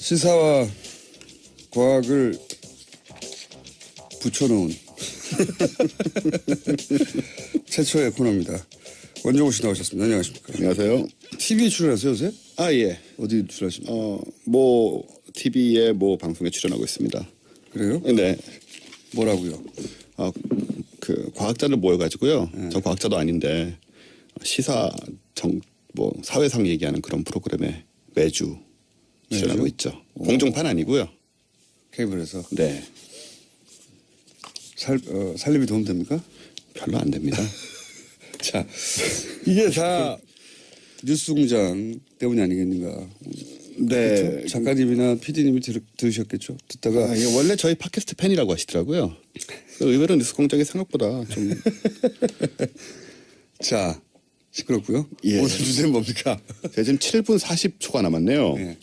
시사와 과학을 붙여놓은 최초의 코너입니다. 원종우 씨 나오셨습니다. 안녕하십니까. 안녕하세요. TV에 출연하세요 요새? 아 예. 어디 출연하십니까? 뭐 TV에 뭐 방송에 출연하고 있습니다. 그래요? 네. 뭐라고요? 그 과학자들 모여가지고요. 저 과학자도 아닌데 시사 뭐 사회상 얘기하는 그런 프로그램에 매주 출연하고 있죠. 공중판 아니고요. 케이블에서. 네. 살림이 도움됩니까? 별로 안 됩니다. 자, 이게 다 뉴스공장 때문이 아니겠는가. 네. 그렇죠? 작가님이나 PD님이 들으셨겠죠. 듣다가 이게 원래 저희 팟캐스트 팬이라고 하시더라고요. 의외로 뉴스공장이 생각보다 좀. 자, 시끄럽고요. 예. 오늘 주제는 뭡니까? 제가 지금 7분 40초가 남았네요. 네.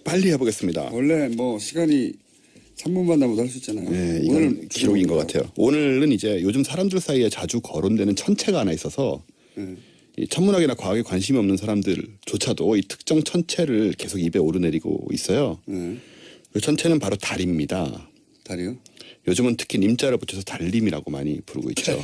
빨리 해보겠습니다. 원래 뭐 시간이 3분만 남아도 할 수 있잖아요. 네, 이건 기록인 것 같아요. 오늘은 이제 요즘 사람들 사이에 자주 거론되는 천체가 하나 있어서 이 천문학이나 과학에 관심이 없는 사람들조차도 이 특정 천체를 계속 입에 오르내리고 있어요. 그 천체는 바로 달입니다. 달이요? 요즘은 특히 님자를 붙여서 달님이라고 많이 부르고 있죠.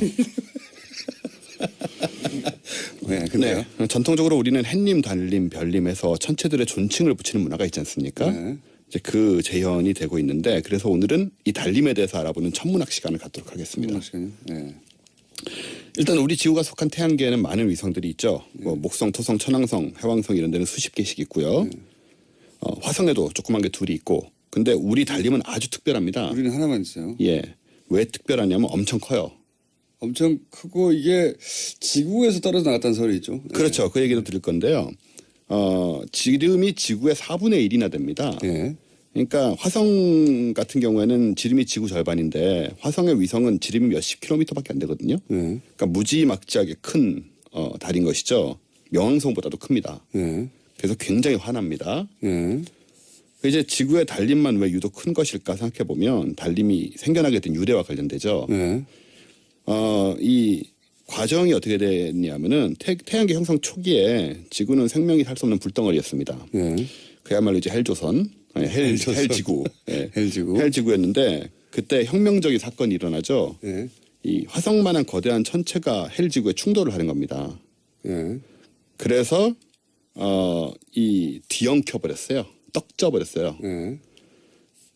네, 근데요. 네, 전통적으로 우리는 햇님, 달님, 별님해서 천체들의 존칭을 붙이는 문화가 있지 않습니까? 네. 이제 그 재현이 되고 있는데 그래서 오늘은 이 달님에 대해서 알아보는 천문학 시간을 갖도록 하겠습니다. 시간이요? 네. 일단 우리 지구가 속한 태양계에는 많은 위성들이 있죠. 뭐 목성, 토성, 천왕성, 해왕성 이런 데는 수십 개씩 있고요. 화성에도 조그만 게 둘이 있고. 근데 우리 달님은 아주 특별합니다. 우리는 하나만 있어요. 예. 왜 특별하냐면 엄청 커요. 엄청 크고 이게 지구에서 떨어져 나갔다는 소리 있죠. 네. 그렇죠. 그 얘기도 드릴 건데요. 지름이 지구의 4분의 1이나 됩니다. 네. 그러니까 화성 같은 경우에는 지름이 지구 절반인데 화성의 위성은 지름이 몇십 킬로미터밖에 안 되거든요. 네. 그러니까 무지막지하게 큰 달인 것이죠. 명왕성보다도 큽니다. 네. 그래서 굉장히 환합니다. 네. 이제 지구의 달림만 왜 유독 큰 것일까 생각해 보면 달림이 생겨나게 된 유래와 관련되죠. 네. 이 과정이 어떻게 됐냐면은 태양계 형성 초기에 지구는 생명이 살 수 없는 불덩어리였습니다. 네. 그야말로 이제 헬조선, 헬지구, 헬지구. 헬지구였는데 그때 혁명적인 사건이 일어나죠. 네. 이 화성만한 거대한 천체가 헬지구에 충돌을 하는 겁니다. 네. 그래서 이 뒤엉켜 버렸어요. 떡져 버렸어요. 네.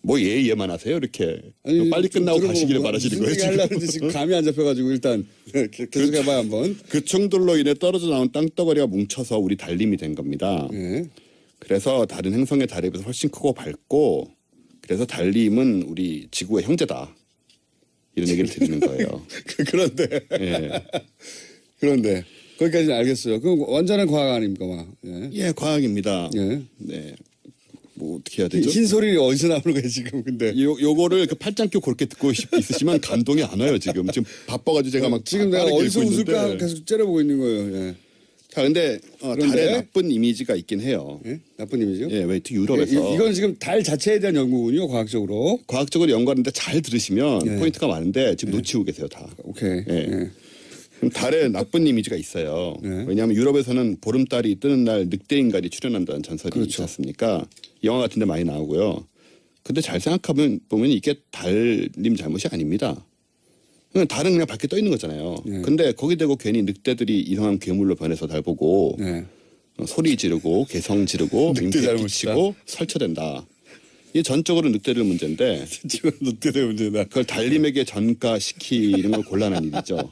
뭐 얘만 하세요 이렇게 빨리 끝나고 가시기를 바라시는 거예요 지금. 하려는데 지금 감이 안 잡혀가지고 일단 계속 해봐요 한번. 그 충돌로 인해 떨어져 나온 땅덩어리가 뭉쳐서 우리 달림이 된 겁니다. 네. 그래서 다른 행성의 달에 비해서 훨씬 크고 밝고 그래서 달림은 우리 지구의 형제다. 이런 얘기를 드리는 거예요. 그런데 예. 그런데 거기까지는 알겠어요. 그럼 완전한 과학 아닙니까, 막. 예. 예, 과학입니다. 예. 네. 뭐 어떻게 해야 되죠? 흰 소리 어디서 나오는 거예요 지금? 근데 요거를 그 팔짱 껴 그렇게 듣고 있으시면 감동이 안 와요 지금. 지금 바빠가지고 제가 막 지금 내가 빠르게 어디서 읽고 웃을까 있는데. 계속 째려보고 있는 거예요. 예. 자, 근데 그런데? 달에 나쁜 이미지가 있긴 해요. 예? 나쁜 이미지요? 예, 왜 특히 유럽에서 이건 지금 달 자체에 대한 연구군요, 과학적으로. 과학적으로 연구하는데 잘 들으시면 예. 포인트가 많은데 지금 놓치고 계세요 다. 오케이. 예. 예. 그럼 달에 나쁜 이미지가 있어요. 네. 왜냐하면 유럽에서는 보름달이 뜨는 날 늑대 인간이 출현한다는 전설이 그렇죠. 있지 않습니까? 영화 같은 데 많이 나오고요. 근데 잘 생각하면 보면 이게 달님 잘못이 아닙니다. 그냥 달은 그냥 밖에 떠 있는 거잖아요. 네. 근데 거기 대고 괜히 늑대들이 이상한 괴물로 변해서 달 보고 네. 소리 지르고 개성 지르고 늑대 민폐 잘못이다. 끼치고 설쳐된다. 이게 전적으로 늑대들 문제인데 지금 늑대의 문제다. 그걸 달님에게 전가시키는 건 곤란한 일이죠.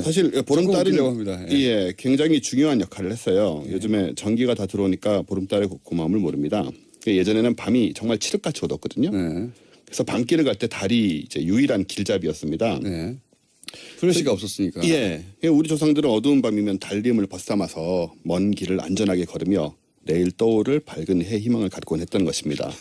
사실 보름달은 웃기려고 합니다. 예. 예, 굉장히 중요한 역할을 했어요. 요즘에 전기가 다 들어오니까 보름달의 고마움을 모릅니다. 예전에는 밤이 정말 칠흑같이 어둡거든요. 네. 그래서 밤길을 갈 때 달이 이제 유일한 길잡이였습니다. 네. 플래시가 없었으니까. 예, 우리 조상들은 어두운 밤이면 달림을 벗삼아서 먼 길을 안전하게 걸으며 내일 떠오를 밝은 해 희망을 갖곤 했던 것입니다.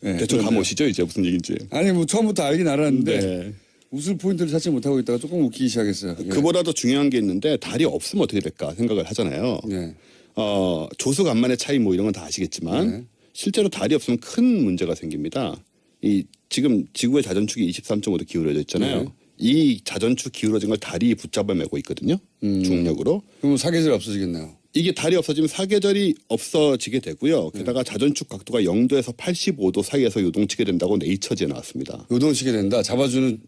네, 대충 그런데요. 감 오시죠 이제 무슨 얘기인지. 아니 뭐 처음부터 알긴 알았는데 네. 웃을 포인트를 찾지 못하고 있다가 조금 웃기기 시작했어요. 예. 그보다 더 중요한 게 있는데 달이 없으면 어떻게 될까 생각을 하잖아요. 예. 조수간만의 차이 뭐 이런 건 다 아시겠지만 네. 실제로 달이 없으면 큰 문제가 생깁니다. 이 지금 지구의 자전축이 23.5도 기울어져 있잖아요. 네. 이 자전축 기울어진 걸 달이 붙잡아 매고 있거든요. 중력으로. 그럼 사계절 없어지겠네요. 이게 달이 없어지면 사계절이 없어지게 되고요. 게다가 자전축 각도가 0도에서 85도 사이에서 요동치게 된다고 네이처지에 나왔습니다. 요동치게 된다. 잡아주는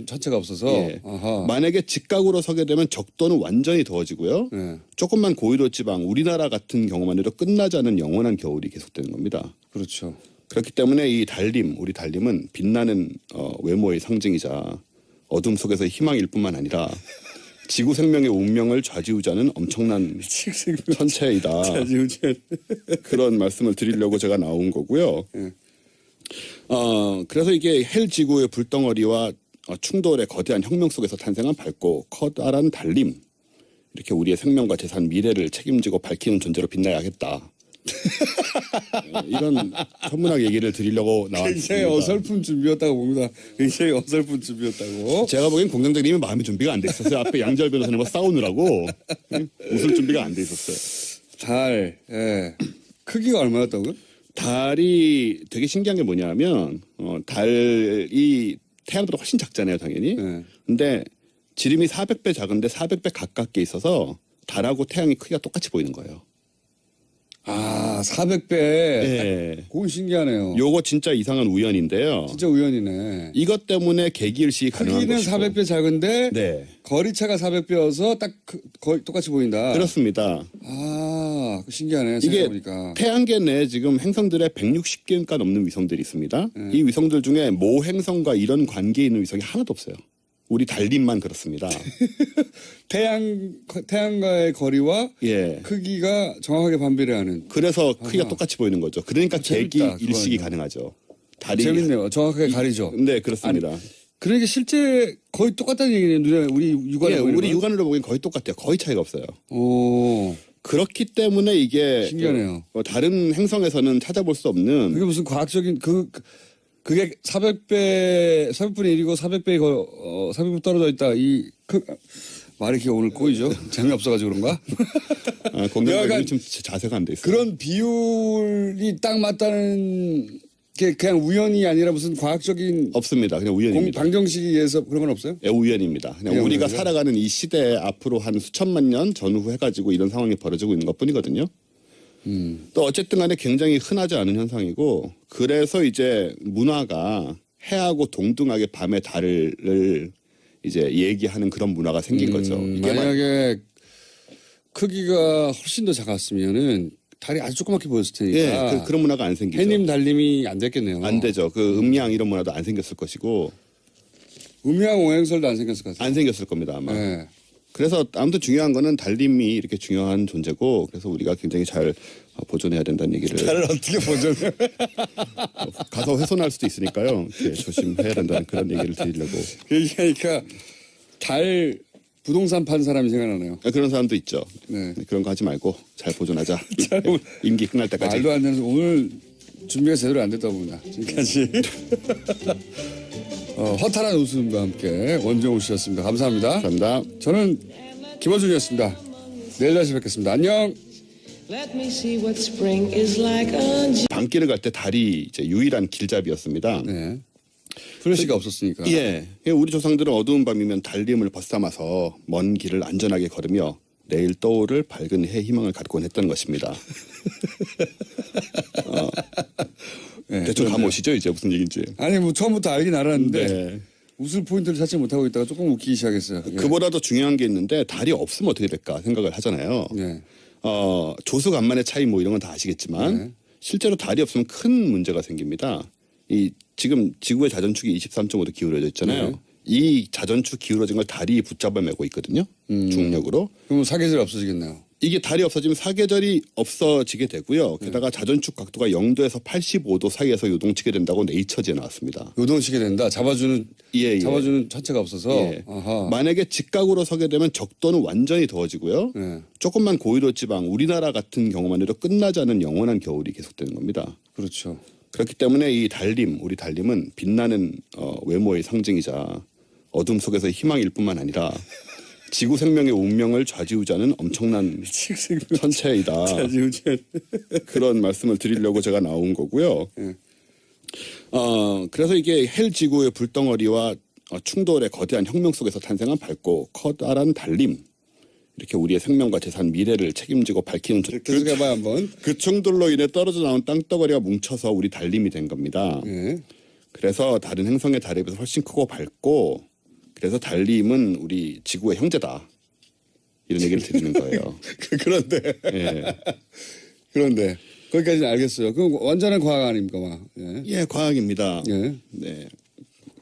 천체가 없어서. 예. 아하. 만약에 직각으로 서게 되면 적도는 완전히 더워지고요. 네. 조금만 고위도 지방 우리나라 같은 경우만 해도 끝나지 않은 영원한 겨울이 계속되는 겁니다. 그렇죠. 그렇기 때문에 이 달림, 우리 달림은 빛나는 외모의 상징이자 어둠 속에서의 희망일 뿐만 아니라 지구 생명의 운명을 좌지우지하는 엄청난 천체이다. 그런 말씀을 드리려고 제가 나온 거고요. 네. 그래서 이게 헬 지구의 불덩어리와 충돌의 거대한 혁명 속에서 탄생한 밝고 커다란 달림. 이렇게 우리의 생명과 재산, 미래를 책임지고 밝히는 존재로 빛나야겠다. 이런 천문학 얘기를 드리려고 나왔습니다. 굉장히 어설픈 준비였다고 봅니다. 굉장히 어설픈 준비였다고. 제가 보기엔 공장장님이 마음의 준비가 안 돼 있었어요. 앞에 양절 변호사님과 싸우느라고 웃을 준비가 안 돼 있었어요. 달, 예. 크기가 얼마였다고요? 달이 되게 신기한 게 뭐냐면 달이 태양보다 훨씬 작잖아요, 당연히. 네. 근데 지름이 400배 작은데 400배 가깝게 있어서 달하고 태양이 크기가 똑같이 보이는 거예요. 아, 400배. 네. 그건 신기하네요. 요거 진짜 이상한 우연인데요. 진짜 우연이네. 이것 때문에 계기일식이 가능한 크기는 것이고. 400배 작은데 네. 거리차가 400배여서 딱 거의 똑같이 보인다. 그렇습니다. 아, 신기하네. 이게 생각해보니까. 태양계 내에 지금 행성들의 160개가 넘는 위성들이 있습니다. 네. 이 위성들 중에 모 행성과 이런 관계에 있는 위성이 하나도 없어요. 우리 달림만 그렇습니다. 태양과의 거리와 예. 크기가 정확하게 반비례하는. 그래서 크기가 똑같이 보이는 거죠. 그러니까 재밌다, 계기 일식이 그거는요. 가능하죠. 달이 재밌네요. 정확하게 가리죠. 네, 그렇습니다. 그러니까 실제 거의 똑같다는 얘기네요. 눈에 우리 육안에 예, 보이는 우리 건. 육안으로 보기엔 거의 똑같아요. 거의 차이가 없어요. 오, 그렇기 때문에 이게 신기하네요. 다른 행성에서는 찾아볼 수 없는 그게 무슨 과학적인 그게 400배 400분의 1이고 400배 떨어져 있다. 말이 이렇게 오늘 꼬이죠. 재미없어가지고 그런가? 공장장님이 약간 좀 자세가 안 돼 있어요. 그런 비율이 딱 맞다는 게 그냥 우연이 아니라 무슨 과학적인 없습니다. 그냥 우연입니다. 방정식에 의해서 그런 건 없어요? 예, 우연입니다. 그냥 우리가 우연이죠? 살아가는 이 시대 앞으로 한 수천만 년 전후 해가지고 이런 상황이 벌어지고 있는 것뿐이거든요. 또 어쨌든 간에 굉장히 흔하지 않은 현상이고 그래서 이제 문화가 해하고 동등하게 밤의 달을 이제 얘기하는 그런 문화가 생긴 거죠. 이게 만약에 크기가 훨씬 더 작았으면은 달이 아주 조그맣게 보였을 테니까. 예, 그런 문화가 안 생기죠. 해님 달님이 안 됐겠네요. 안 되죠. 그 음양 이런 문화도 안 생겼을 것이고 음양 오행설도 안 생겼을 것 같아요. 안 생겼을 겁니다 아마. 네. 그래서 아무튼 중요한 거는 달림이 이렇게 중요한 존재고 그래서 우리가 굉장히 잘 보존해야 된다는 얘기를 달을 어떻게 보존해? 가서 훼손할 수도 있으니까요. 이렇게 조심해야 된다는 그런 얘기를 드리려고. 그러니까 달 부동산 판 사람이 생각나네요. 그런 사람도 있죠. 네. 그런 거 하지 말고 잘 보존하자. 임기 끝날 때까지. 말도 안 되는 오늘 준비가 제대로 안 됐다고 봅니다. 지금까지 허탈한 웃음과 함께 원정우 씨였습니다. 감사합니다. 감사합니다. 저는 김어준이었습니다. 내일 다시 뵙겠습니다. 안녕. Let me see what spring is like on 밤길을 갈 때 달이 이제 유일한 길잡이였습니다. 네. 플래시가 없었으니까. 예. 우리 조상들은 어두운 밤이면 달림을 벗삼아서 먼 길을 안전하게 걸으며 내일 떠오를 밝은 해 희망을 갖곤 했던 것입니다. 네, 대충 그런데요. 감오시죠 이제 무슨 얘기인지. 아니 뭐 처음부터 알긴 알았는데 네. 웃을 포인트를 찾지 못하고 있다가 조금 웃기기 시작했어요. 예. 그보다 더 중요한 게 있는데 달이 없으면 어떻게 될까 생각을 하잖아요. 네. 조수간만의 차이 뭐 이런 건 다 아시겠지만 네. 실제로 달이 없으면 큰 문제가 생깁니다. 이 지금 지구의 자전축이 23.5도 기울어져 있잖아요. 네. 이 자전축 기울어진 걸 달이 붙잡아 매고 있거든요. 중력으로. 그럼 사계절이 없어지겠네요. 이게 달이 없어지면 사계절이 없어지게 되고요. 게다가 자전축 각도가 0도에서 85도 사이에서 요동치게 된다고 네이처지에 나왔습니다. 요동치게 된다. 잡아주는 예. 천체가 없어서. 예. 아하. 만약에 직각으로 서게 되면 적도는 완전히 더워지고요. 네. 조금만 고위도 지방 우리나라 같은 경우만 해도 끝나지 않은 영원한 겨울이 계속되는 겁니다. 그렇죠. 그렇기 때문에 이 달림, 우리 달림은 빛나는 외모의 상징이자 어둠 속에서의 희망일 뿐만 아니라 지구 생명의 운명을 좌지우지하는 엄청난 천체이다. 그런 말씀을 드리려고 제가 나온 거고요. 예. 그래서 이게 헬 지구의 불덩어리와 충돌의 거대한 혁명 속에서 탄생한 밝고 커다란 달림. 이렇게 우리의 생명과 재산, 미래를 책임지고 밝히는 계속 해봐요 한번. 그 충돌로 인해 떨어져 나온 땅덩어리가 뭉쳐서 우리 달림이 된 겁니다. 예. 그래서 다른 행성의 달에 비해서 훨씬 크고 밝고 그래서 달림은 우리 지구의 형제다. 이런 얘기를 드리는 거예요. 그런데 예. 그런데 거기까지는 알겠어요. 그럼 완전한 과학 아닙니까, 막. 예. 예, 과학입니다. 예. 네.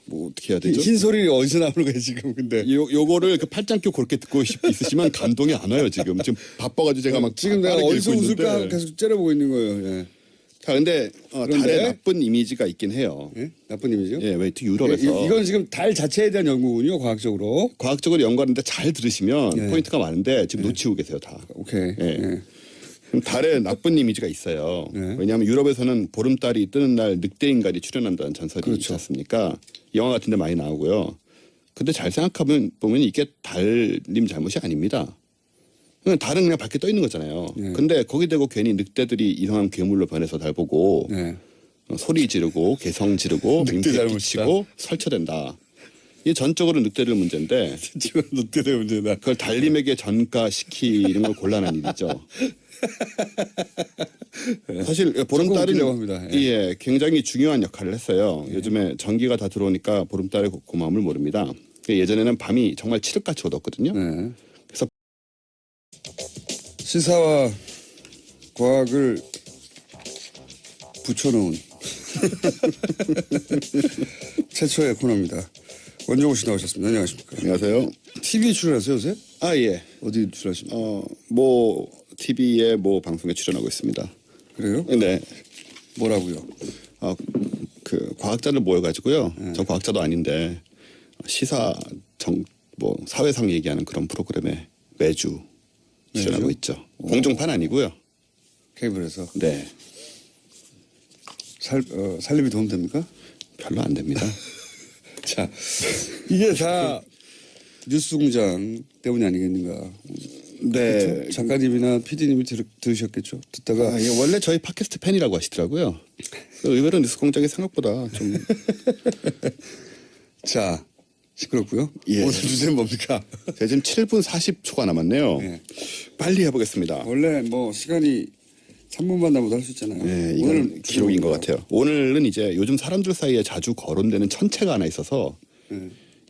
뭐 어떻게 해야 되죠? 흰 소리 어디서 나오는 거예요 지금? 근데 요거를 그 팔짱 껴 그렇게 듣고 있으시면 감동이 안 와요 지금. 지금 바빠가지고 제가 막 지금 내가 빠르게 어디서 읽고 웃을까 있는데. 계속 째려보고 있는 거예요. 예. 자, 근데 그런데? 달에 나쁜 이미지가 있긴 해요. 예? 나쁜 이미지요? 예, 왜 특히 유럽에서 이건 지금 달 자체에 대한 연구군요, 과학적으로. 과학적으로 연구하는데 잘 들으시면 예. 포인트가 많은데 지금 놓치고 계세요 다. 오케이. 예. 예. 그럼 달에 나쁜 이미지가 있어요. 네. 왜냐하면 유럽에서는 보름달이 뜨는 날 늑대 인간이 출현한다는 전설이 있지 그렇죠. 않습니까? 영화 같은 데 많이 나오고요. 근데 잘 생각하면 보면 이게 달님 잘못이 아닙니다. 그냥 달은 그냥 밖에 떠 있는 거잖아요. 네. 근데 거기 대고 괜히 늑대들이 이상한 괴물로 변해서 달 보고 네. 소리 지르고 개성 지르고 늑대 민폐 잘못이다. 끼치고 설쳐된다. 이게 전적으로 늑대들 문제인데 지금 늑대들 문제다. 그걸 달님에게 전가시키는 건 곤란한 일이죠. 사실 보름달은 웃기려고 합니다. 예. 예, 굉장히 중요한 역할을 했어요. 요즘에 전기가 다 들어오니까 보름달의 고마움을 모릅니다. 예전에는 밤이 정말 칠흑같이 어둡거든요. 네. 그래서 시사와 과학을 붙여놓은 최초의 코너입니다. 원종우 씨 나오셨습니다. 안녕하십니까? 안녕하세요. TV에 출연하세요 요새? 아 예. 어디 출연하십니까? 뭐 TV에 뭐 방송에 출연하고 있습니다. 그래요? 네. 뭐라고요? 그 과학자들 모여가지고요. 저 과학자도 아닌데 시사 뭐 사회상 얘기하는 그런 프로그램에 매주 출연하고 있죠. 공중판 아니고요. 케이블에서 네. 살림이 도움됩니까? 별로 안 됩니다. 자, 이게 다 뉴스공장 때문이 아니겠는가? 네. 작가님이나 PD님이 들으셨겠죠? 듣다가 예, 원래 저희 팟캐스트 팬이라고 하시더라고요. 의외로 뉴스공장이 생각보다 좀 자, 시끄럽고요. 예. 오늘 주제는 뭡니까? 제가 지금 7분 40초가 남았네요. 네. 빨리 해보겠습니다. 원래 뭐 시간이 3분만 남아도 할 수 있잖아요. 네, 이건 기록인 것 같아요. 오늘은 이제 요즘 사람들 사이에 자주 거론되는 천체가 하나 있어서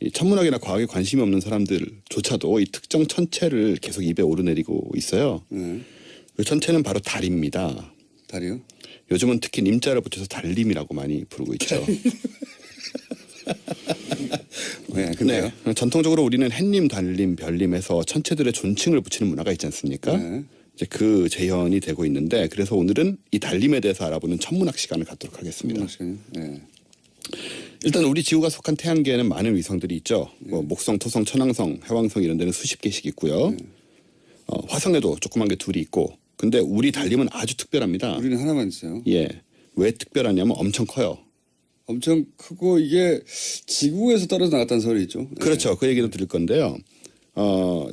이 천문학이나 과학에 관심이 없는 사람들조차도 이 특정 천체를 계속 입에 오르내리고 있어요. 그 천체는 바로 달입니다. 달이요? 요즘은 특히 님자를 붙여서 달림이라고 많이 부르고 있죠. 네, 근데요. 네. 전통적으로 우리는 햇님, 달님, 별님해서 천체들의 존칭을 붙이는 문화가 있지 않습니까? 네. 이제 그 재현이 되고 있는데 그래서 오늘은 이 달림에 대해서 알아보는 천문학 시간을 갖도록 하겠습니다. 네. 일단 우리 지구가 속한 태양계에는 많은 위성들이 있죠. 뭐 목성, 토성, 천왕성, 해왕성 이런 데는 수십 개씩 있고요. 화성에도 조그만 게 둘이 있고. 근데 우리 달림은 아주 특별합니다. 우리는 하나만 있어요. 예. 왜 특별하냐면 엄청 커요. 엄청 크고 이게 지구에서 떨어져 나갔다는 소리 있죠. 네. 그렇죠. 그 얘기도 드릴 건데요.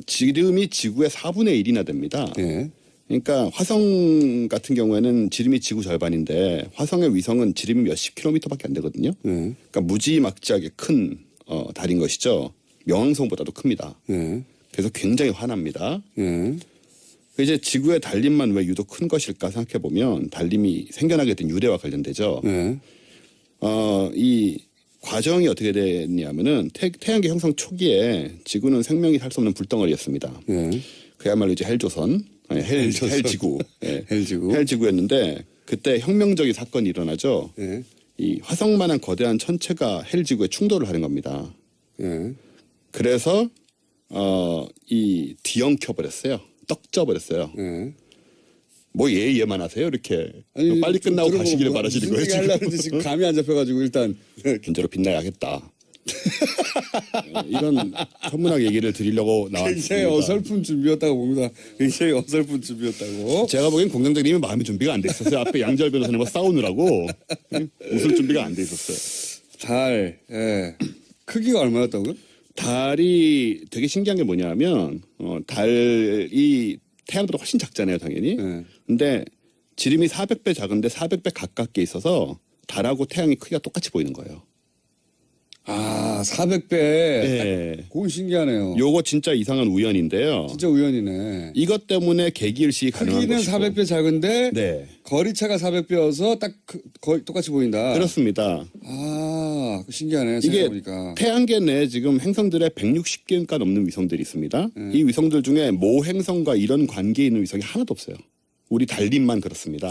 지름이 지구의 4분의 1이나 됩니다. 네. 그러니까 화성 같은 경우에는 지름이 지구 절반인데 화성의 위성은 지름이 몇십 킬로미터밖에 안 되거든요. 네. 그러니까 무지막지하게 큰 달인 것이죠. 명왕성보다도 큽니다. 네. 그래서 굉장히 환합니다. 네. 이제 지구의 달림만 왜 유독 큰 것일까 생각해 보면 달림이 생겨나게 된 유래와 관련되죠. 네. 이 과정이 어떻게 됐냐면은 태양계 형성 초기에 지구는 생명이 살 수 없는 불덩어리였습니다. 네. 그야말로 이제 헬조선, 헬지구, 헬지구. 헬지구였는데 그때 혁명적인 사건이 일어나죠. 네. 이 화성만한 거대한 천체가 헬지구에 충돌을 하는 겁니다. 네. 그래서 이 뒤엉켜 버렸어요. 떡져 버렸어요. 네. 뭐 얘만 하세요 이렇게 아니, 빨리 끝나고 들어보고 가시기를 뭐 바라시는 무슨 거예요 얘기 지금. 하려는지 지금 감이 안 잡혀가지고 일단 견제로 빛나야겠다. 이런 천문학 얘기를 드리려고 나왔습니다. 굉장히 어설픈 준비였다고 봅니다. 굉장히 어설픈 준비였다고. 제가 보기엔 공장장님이 마음의 준비가 안 돼 있었어요. 앞에 양절 변호사님과 싸우느라고 웃을 준비가 안 돼 있었어요. 달, 예. 크기가 얼마였다고요? 달이 되게 신기한 게 뭐냐면 달이 태양보다 훨씬 작잖아요, 당연히. 네. 근데 지름이 400배 작은데 400배 가깝게 있어서 달하고 태양이 크기가 똑같이 보이는 거예요. 아, 400배. 예. 그건 신기하네요. 요거 진짜 이상한 우연인데요. 진짜 우연이네. 이것 때문에 계기일식이 가능한 크기는 것이고. 400배 작은데 네. 거리차가 400배여서 딱 거의 똑같이 보인다. 그렇습니다. 아, 신기하네. 이게 생각해보니까. 태양계 내에 지금 행성들의 160개가 넘는 위성들이 있습니다. 네. 이 위성들 중에 모 행성과 이런 관계에 있는 위성이 하나도 없어요. 우리 달림만 그렇습니다.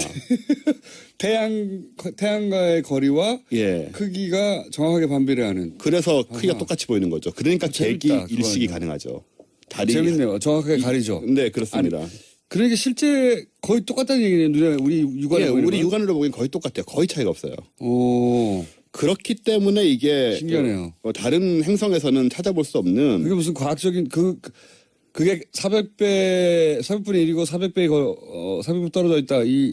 태양과의 거리와 예. 크기가 정확하게 반비례 하는. 그래서 크기가 똑같이 보이는 거죠. 그러니까 재밌다, 계기일식이 그거는요. 가능하죠. 달이 재밌네요. 정확하게 가리죠. 네, 그렇습니다. 그러니까 실제 거의 똑같다는 얘기네요. 눈에 우리 육안에 예, 보이는 우리 건. 육안으로 보기엔 거의 똑같아요. 거의 차이가 없어요. 오, 그렇기 때문에 이게 신기하네요. 다른 행성에서는 찾아볼 수 없는 그게 무슨 과학적인 그게 400분의 1이고 400배 떨어져 있다. 이